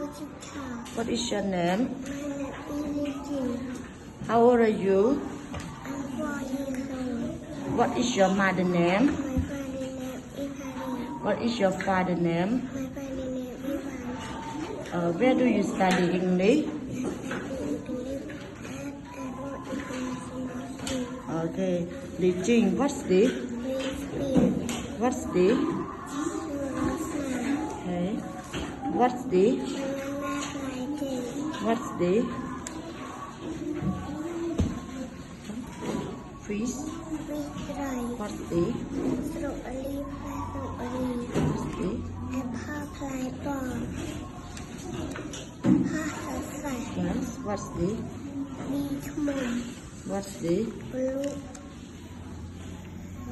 What is your name? My How old are you? I'm 4 years old. What is your mother name? My father name is Hari. What is your father name? My father name is Ivan. Where do you study English? Okay. Li Jing, what's this? What's this? Okay. What's this? What's this? Fish. What's this? What's this? Yes. What's this? What's this?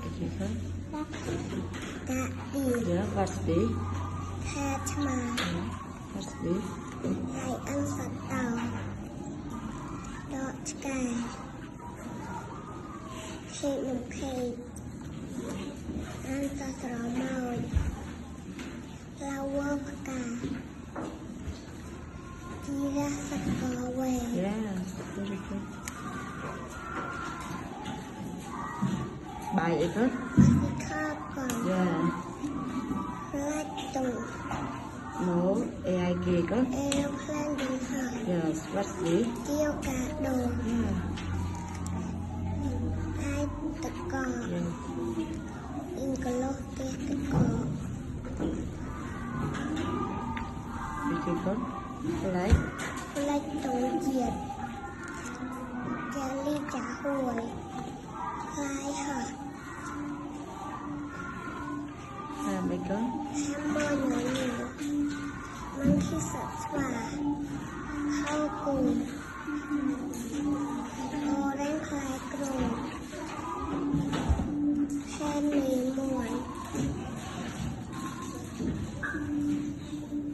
Okay, huh? Yeah. What's this? What's this? Yes. Very good. Bài vậy hết. Yeah. No. AIK có. Yes. What's this? Yeah. Yeah. Very good. Like. Mấy con. มันที่สัตว์ว่าเข้ากลุ่มโอแรงคลายกลุ่มแค่มีมวล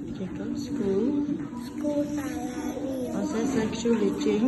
Okay, good. School. สกูศาลาเรียน Also sexual Li Jing.